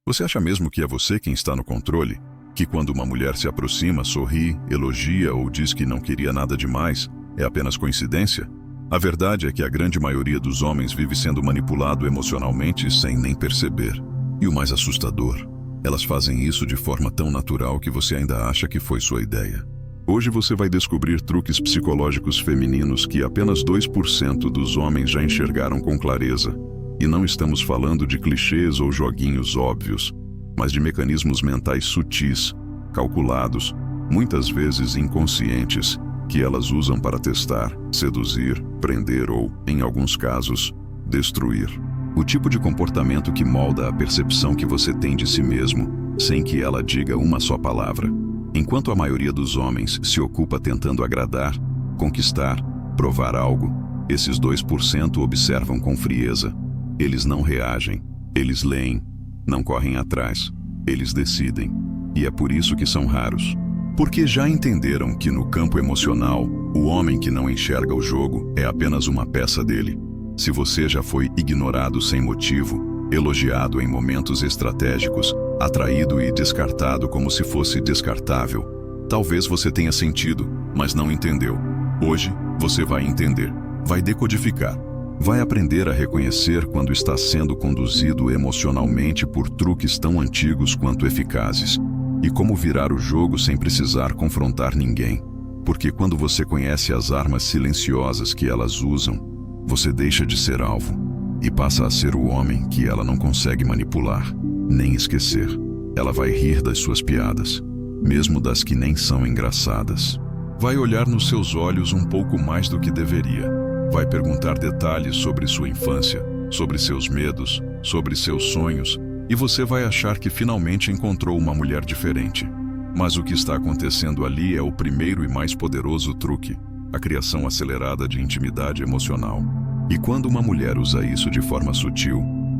Você acha mesmo que é você quem está no controle? Que quando uma mulher se aproxima, sorri, elogia ou diz que não queria nada demais, é apenas coincidência? A verdade é que a grande maioria dos homens vive sendo manipulado emocionalmente sem nem perceber. E o mais assustador, elas fazem isso de forma tão natural que você ainda acha que foi sua ideia. Hoje você vai descobrir truques psicológicos femininos que apenas 2% dos homens já enxergaram com clareza. E não estamos falando de clichês ou joguinhos óbvios, mas de mecanismos mentais sutis, calculados, muitas vezes inconscientes, que elas usam para testar, seduzir, prender ou, em alguns casos, destruir. O tipo de comportamento que molda a percepção que você tem de si mesmo, sem que ela diga uma só palavra. Enquanto a maioria dos homens se ocupa tentando agradar, conquistar, provar algo, esses 2% observam com frieza. Eles não reagem, eles leem, não correm atrás, eles decidem. E é por isso que são raros. Porque já entenderam que no campo emocional, o homem que não enxerga o jogo é apenas uma peça dele. Se você já foi ignorado sem motivo, elogiado em momentos estratégicos, atraído e descartado como se fosse descartável, talvez você tenha sentido, mas não entendeu. Hoje, você vai entender, vai decodificar. Vai aprender a reconhecer quando está sendo conduzido emocionalmente por truques tão antigos quanto eficazes, e como virar o jogo sem precisar confrontar ninguém. Porque quando você conhece as armas silenciosas que elas usam, você deixa de ser alvo e passa a ser o homem que ela não consegue manipular, nem esquecer. Ela vai rir das suas piadas, mesmo das que nem são engraçadas. Vai olhar nos seus olhos um pouco mais do que deveria. Vai perguntar detalhes sobre sua infância, sobre seus medos, sobre seus sonhos, e você vai achar que finalmente encontrou uma mulher diferente. Mas o que está acontecendo ali é o primeiro e mais poderoso truque, a criação acelerada de intimidade emocional. E quando uma mulher usa isso de forma sutil,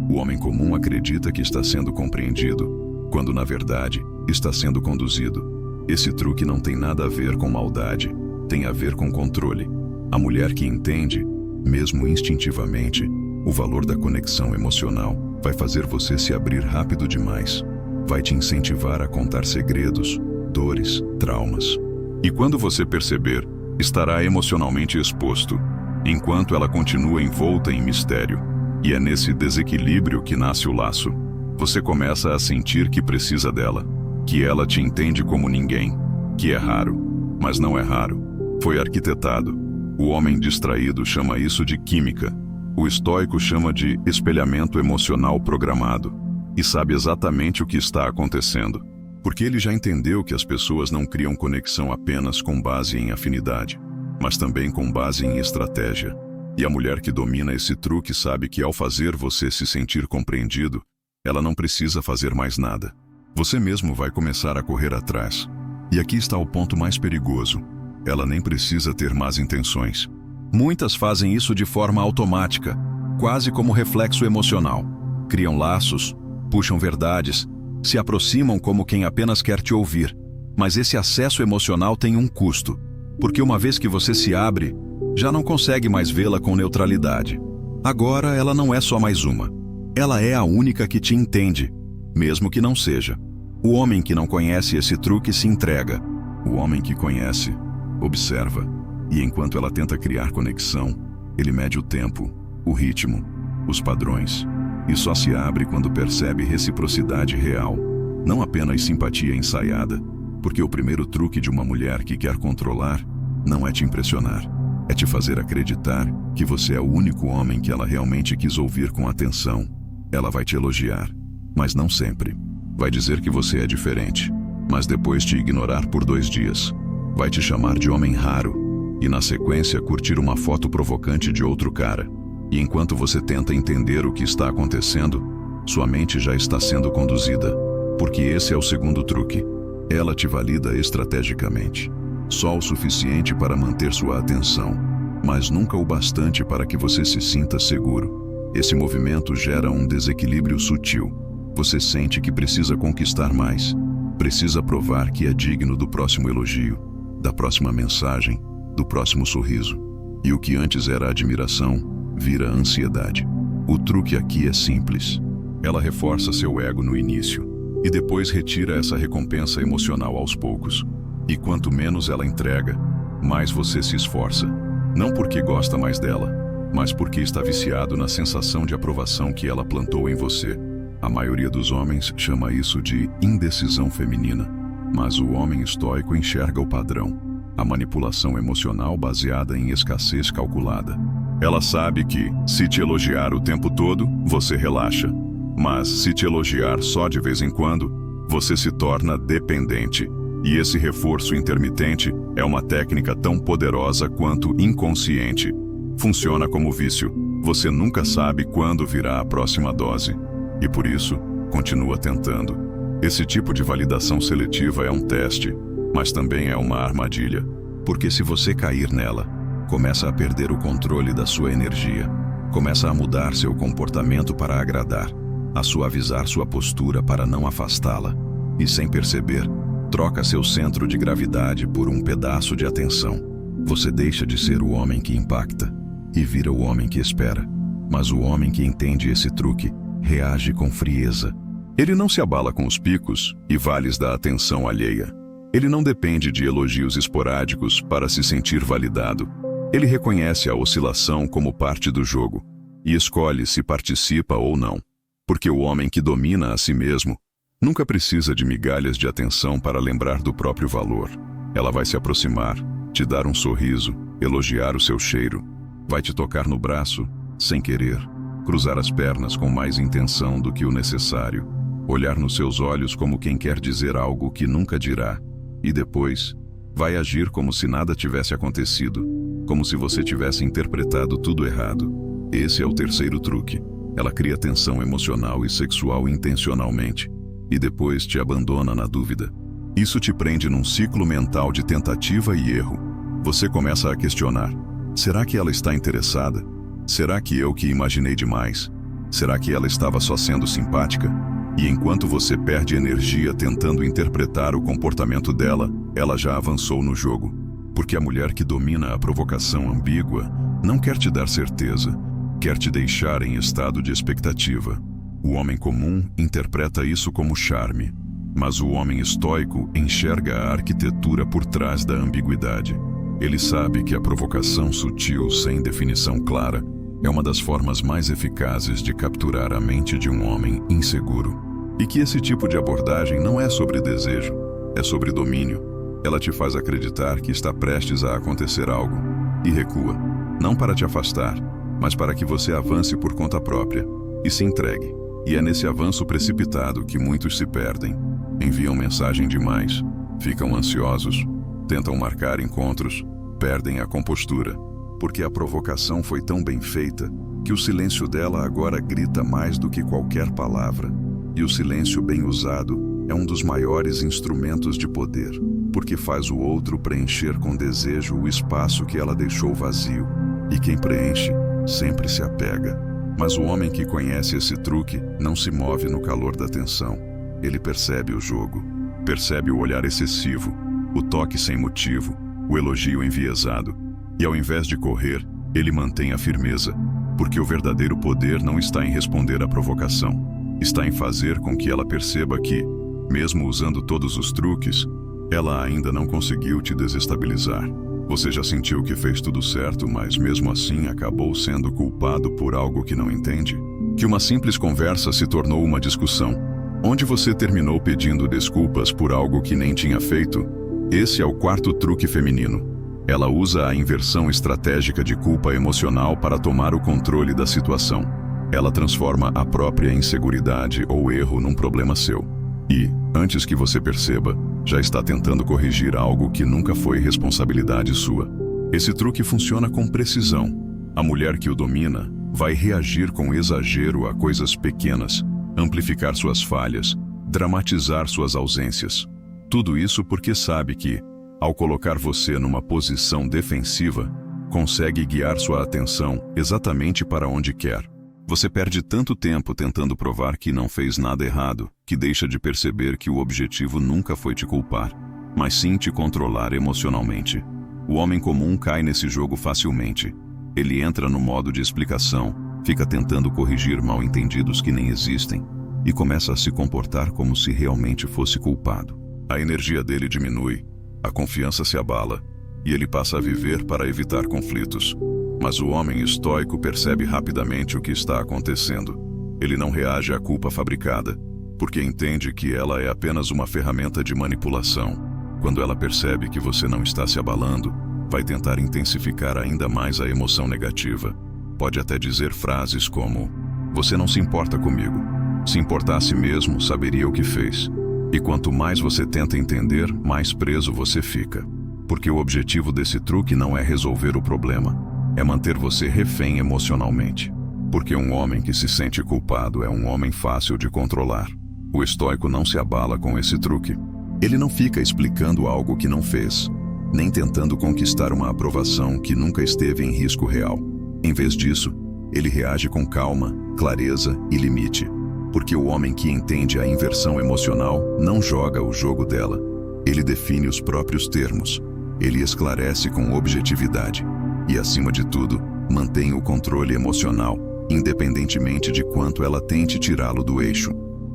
o homem comum acredita que está sendo compreendido, quando na verdade está sendo conduzido. Esse truque não tem nada a ver com maldade, tem a ver com controle. A mulher que entende, mesmo instintivamente, o valor da conexão emocional vai fazer você se abrir rápido demais. Vai te incentivar a contar segredos, dores, traumas. E quando você perceber, estará emocionalmente exposto, enquanto ela continua envolta em mistério. E é nesse desequilíbrio que nasce o laço. Você começa a sentir que precisa dela, que ela te entende como ninguém, que é raro, mas não é raro. Foi arquitetado. O homem distraído chama isso de química. O estoico chama de espelhamento emocional programado. E sabe exatamente o que está acontecendo. Porque ele já entendeu que as pessoas não criam conexão apenas com base em afinidade, mas também com base em estratégia. E a mulher que domina esse truque sabe que ao fazer você se sentir compreendido, ela não precisa fazer mais nada. Você mesmo vai começar a correr atrás. E aqui está o ponto mais perigoso. Ela nem precisa ter más intenções. Muitas fazem isso de forma automática, quase como reflexo emocional. Criam laços, puxam verdades, se aproximam como quem apenas quer te ouvir. Mas esse acesso emocional tem um custo, porque uma vez que você se abre, já não consegue mais vê-la com neutralidade. Agora ela não é só mais uma. Ela é a única que te entende, mesmo que não seja. O homem que não conhece esse truque se entrega. O homem que conhece observa, e enquanto ela tenta criar conexão, ele mede o tempo, o ritmo, os padrões, e só se abre quando percebe reciprocidade real, não apenas simpatia ensaiada, porque o primeiro truque de uma mulher que quer controlar não é te impressionar, é te fazer acreditar que você é o único homem que ela realmente quis ouvir com atenção. Ela vai te elogiar, mas não sempre. Vai dizer que você é diferente, mas depois te ignorar por 2 dias. Vai te chamar de homem raro e, na sequência, curtir uma foto provocante de outro cara. E enquanto você tenta entender o que está acontecendo, sua mente já está sendo conduzida. Porque esse é o segundo truque. Ela te valida estrategicamente. Só o suficiente para manter sua atenção, mas nunca o bastante para que você se sinta seguro. Esse movimento gera um desequilíbrio sutil. Você sente que precisa conquistar mais. Precisa provar que é digno do próximo elogio, da próxima mensagem, do próximo sorriso. E o que antes era admiração, vira ansiedade. O truque aqui é simples. Ela reforça seu ego no início e depois retira essa recompensa emocional aos poucos. E quanto menos ela entrega, mais você se esforça. Não porque gosta mais dela, mas porque está viciado na sensação de aprovação que ela plantou em você. A maioria dos homens chama isso de indecisão feminina, mas o homem estoico enxerga o padrão, a manipulação emocional baseada em escassez calculada. Ela sabe que, se te elogiar o tempo todo, você relaxa. Mas, se te elogiar só de vez em quando, você se torna dependente. E esse reforço intermitente é uma técnica tão poderosa quanto inconsciente. Funciona como vício. Você nunca sabe quando virá a próxima dose. E por isso, continua tentando. Esse tipo de validação seletiva é um teste, mas também é uma armadilha. Porque se você cair nela, começa a perder o controle da sua energia. Começa a mudar seu comportamento para agradar, a suavizar sua postura para não afastá-la. E sem perceber, troca seu centro de gravidade por um pedaço de atenção. Você deixa de ser o homem que impacta e vira o homem que espera. Mas o homem que entende esse truque reage com frieza. Ele não se abala com os picos e vales da atenção alheia. Ele não depende de elogios esporádicos para se sentir validado. Ele reconhece a oscilação como parte do jogo e escolhe se participa ou não. Porque o homem que domina a si mesmo nunca precisa de migalhas de atenção para lembrar do próprio valor. Ela vai se aproximar, te dar um sorriso, elogiar o seu cheiro. Vai te tocar no braço, sem querer, cruzar as pernas com mais intenção do que o necessário, olhar nos seus olhos como quem quer dizer algo que nunca dirá, e depois vai agir como se nada tivesse acontecido, como se você tivesse interpretado tudo errado. Esse é o terceiro truque. Ela cria tensão emocional e sexual intencionalmente, e depois te abandona na dúvida. Isso te prende num ciclo mental de tentativa e erro. Você começa a questionar: será que ela está interessada? Será que eu que imaginei demais? Será que ela estava só sendo simpática? E enquanto você perde energia tentando interpretar o comportamento dela, ela já avançou no jogo. Porque a mulher que domina a provocação ambígua não quer te dar certeza, quer te deixar em estado de expectativa. O homem comum interpreta isso como charme, mas o homem estoico enxerga a arquitetura por trás da ambiguidade. Ele sabe que a provocação sutil sem definição clara é uma das formas mais eficazes de capturar a mente de um homem inseguro. E que esse tipo de abordagem não é sobre desejo, é sobre domínio. Ela te faz acreditar que está prestes a acontecer algo e recua, não para te afastar, mas para que você avance por conta própria e se entregue. E é nesse avanço precipitado que muitos se perdem. Enviam mensagem demais, ficam ansiosos, tentam marcar encontros, perdem a compostura, porque a provocação foi tão bem feita que o silêncio dela agora grita mais do que qualquer palavra. E o silêncio bem usado é um dos maiores instrumentos de poder, porque faz o outro preencher com desejo o espaço que ela deixou vazio. E quem preenche sempre se apega. Mas o homem que conhece esse truque não se move no calor da tensão. Ele percebe o jogo, percebe o olhar excessivo, o toque sem motivo, o elogio enviesado. E ao invés de correr, ele mantém a firmeza, porque o verdadeiro poder não está em responder à provocação, está em fazer com que ela perceba que, mesmo usando todos os truques, ela ainda não conseguiu te desestabilizar. Você já sentiu que fez tudo certo, mas mesmo assim acabou sendo culpado por algo que não entende? Que uma simples conversa se tornou uma discussão, onde você terminou pedindo desculpas por algo que nem tinha feito? Esse é o quarto truque feminino. Ela usa a inversão estratégica de culpa emocional para tomar o controle da situação. Ela transforma a própria inseguridade ou erro num problema seu. E, antes que você perceba, já está tentando corrigir algo que nunca foi responsabilidade sua. Esse truque funciona com precisão. A mulher que o domina vai reagir com exagero a coisas pequenas, amplificar suas falhas, dramatizar suas ausências. Tudo isso porque sabe que, ao colocar você numa posição defensiva, consegue guiar sua atenção exatamente para onde quer. Você perde tanto tempo tentando provar que não fez nada errado, que deixa de perceber que o objetivo nunca foi te culpar, mas sim te controlar emocionalmente. O homem comum cai nesse jogo facilmente. Ele entra no modo de explicação, fica tentando corrigir mal-entendidos que nem existem, e começa a se comportar como se realmente fosse culpado. A energia dele diminui, a confiança se abala e ele passa a viver para evitar conflitos. Mas o homem estoico percebe rapidamente o que está acontecendo. Ele não reage à culpa fabricada, porque entende que ela é apenas uma ferramenta de manipulação. Quando ela percebe que você não está se abalando, vai tentar intensificar ainda mais a emoção negativa. Pode até dizer frases como: "Você não se importa comigo. Se importasse mesmo, saberia o que fez." E quanto mais você tenta entender, mais preso você fica. Porque o objetivo desse truque não é resolver o problema, é manter você refém emocionalmente. Porque um homem que se sente culpado é um homem fácil de controlar. O estoico não se abala com esse truque. Ele não fica explicando algo que não fez, nem tentando conquistar uma aprovação que nunca esteve em risco real. Em vez disso, ele reage com calma, clareza e limite. Porque o homem que entende a inversão emocional não joga o jogo dela. Ele define os próprios termos. Ele esclarece com objetividade. E, acima de tudo, mantém o controle emocional, independentemente de quanto ela tente tirá-lo do eixo.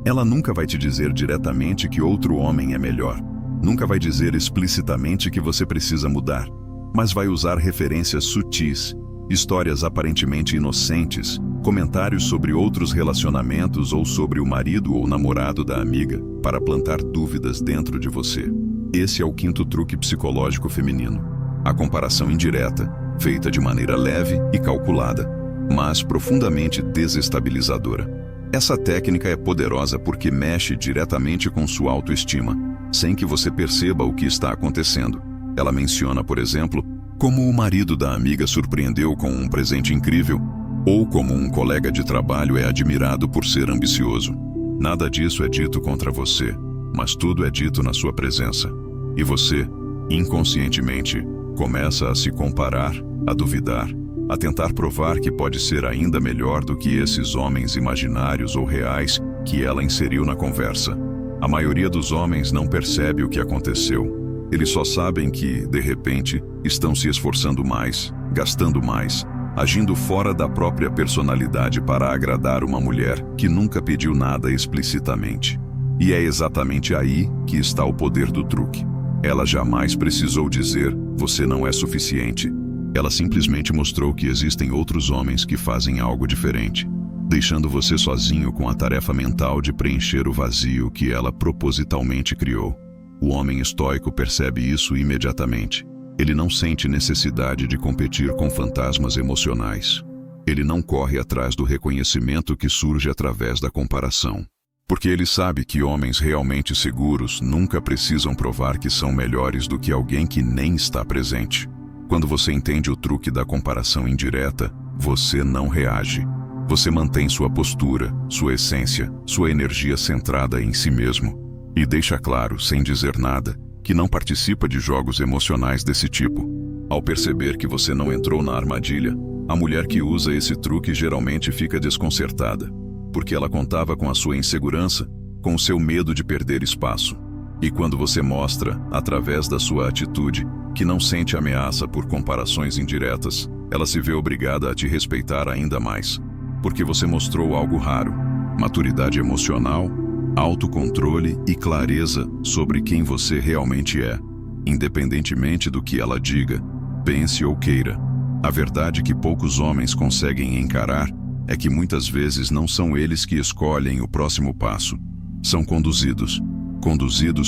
Ela nunca vai te dizer diretamente que outro homem é melhor. Nunca vai dizer explicitamente que você precisa mudar. Mas vai usar referências sutis, histórias aparentemente inocentes, comentários sobre outros relacionamentos ou sobre o marido ou namorado da amiga, para plantar dúvidas dentro de você. Esse é o quinto truque psicológico feminino. A comparação indireta, feita de maneira leve e calculada, mas profundamente desestabilizadora. Essa técnica é poderosa porque mexe diretamente com sua autoestima, sem que você perceba o que está acontecendo. Ela menciona, por exemplo, como o marido da amiga surpreendeu com um presente incrível, ou como um colega de trabalho é admirado por ser ambicioso. Nada disso é dito contra você, mas tudo é dito na sua presença. E você, inconscientemente, começa a se comparar, a duvidar, a tentar provar que pode ser ainda melhor do que esses homens imaginários ou reais que ela inseriu na conversa. A maioria dos homens não percebe o que aconteceu. Eles só sabem que, de repente, estão se esforçando mais, gastando mais, agindo fora da própria personalidade para agradar uma mulher que nunca pediu nada explicitamente. E é exatamente aí que está o poder do truque. Ela jamais precisou dizer, "Você não é suficiente." Ela simplesmente mostrou que existem outros homens que fazem algo diferente, deixando você sozinho com a tarefa mental de preencher o vazio que ela propositalmente criou. O homem estoico percebe isso imediatamente. Ele não sente necessidade de competir com fantasmas emocionais. Ele não corre atrás do reconhecimento que surge através da comparação. Porque ele sabe que homens realmente seguros nunca precisam provar que são melhores do que alguém que nem está presente. Quando você entende o truque da comparação indireta, você não reage. Você mantém sua postura, sua essência, sua energia centrada em si mesmo. E deixa claro, sem dizer nada, que não participa de jogos emocionais desse tipo. Ao perceber que você não entrou na armadilha, a mulher que usa esse truque geralmente fica desconcertada, porque ela contava com a sua insegurança, com o seu medo de perder espaço. E quando você mostra, através da sua atitude, que não sente ameaça por comparações indiretas, ela se vê obrigada a te respeitar ainda mais, porque você mostrou algo raro: maturidade emocional, autocontrole e clareza sobre quem você realmente é, independentemente do que ela diga, pense ou queira. A verdade que poucos homens conseguem encarar é que muitas vezes não são eles que escolhem o próximo passo. São conduzidos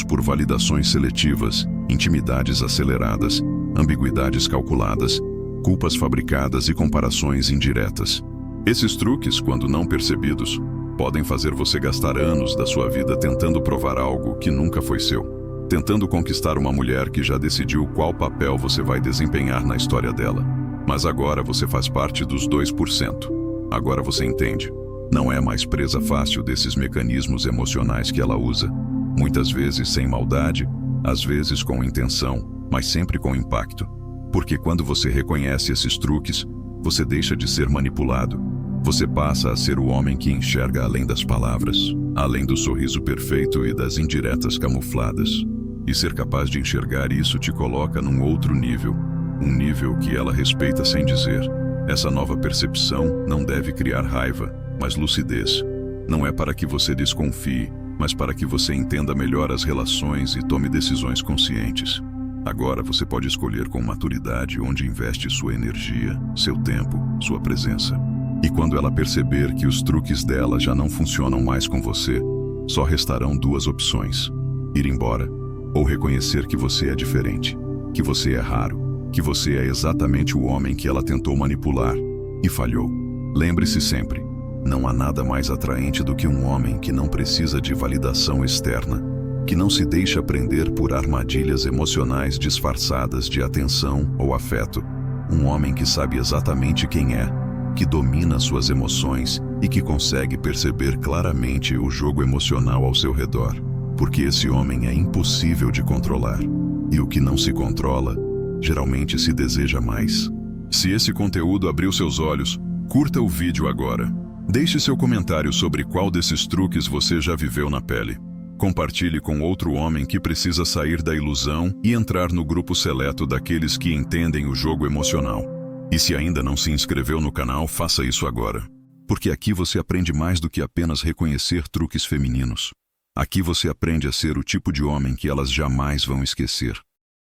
por validações seletivas, intimidades aceleradas, ambiguidades calculadas, culpas fabricadas e comparações indiretas. Esses truques, quando não percebidos, podem fazer você gastar anos da sua vida tentando provar algo que nunca foi seu, tentando conquistar uma mulher que já decidiu qual papel você vai desempenhar na história dela. Mas agora você faz parte dos 2%. Agora você entende. Não é mais presa fácil desses mecanismos emocionais que ela usa, muitas vezes sem maldade, às vezes com intenção, mas sempre com impacto. Porque quando você reconhece esses truques, você deixa de ser manipulado. Você passa a ser o homem que enxerga além das palavras, além do sorriso perfeito e das indiretas camufladas. E ser capaz de enxergar isso te coloca num outro nível, um nível que ela respeita sem dizer. Essa nova percepção não deve criar raiva, mas lucidez. Não é para que você desconfie, mas para que você entenda melhor as relações e tome decisões conscientes. Agora você pode escolher com maturidade onde investe sua energia, seu tempo, sua presença. E quando ela perceber que os truques dela já não funcionam mais com você, só restarão duas opções: ir embora ou reconhecer que você é diferente, que você é raro, que você é exatamente o homem que ela tentou manipular e falhou. Lembre-se sempre, não há nada mais atraente do que um homem que não precisa de validação externa, que não se deixa prender por armadilhas emocionais disfarçadas de atenção ou afeto. Um homem que sabe exatamente quem é, que domina suas emoções e que consegue perceber claramente o jogo emocional ao seu redor, porque esse homem é impossível de controlar. E o que não se controla, geralmente se deseja mais. Se esse conteúdo abriu seus olhos, curta o vídeo agora. Deixe seu comentário sobre qual desses truques você já viveu na pele. Compartilhe com outro homem que precisa sair da ilusão e entrar no grupo seleto daqueles que entendem o jogo emocional. E se ainda não se inscreveu no canal, faça isso agora. Porque aqui você aprende mais do que apenas reconhecer truques femininos. Aqui você aprende a ser o tipo de homem que elas jamais vão esquecer.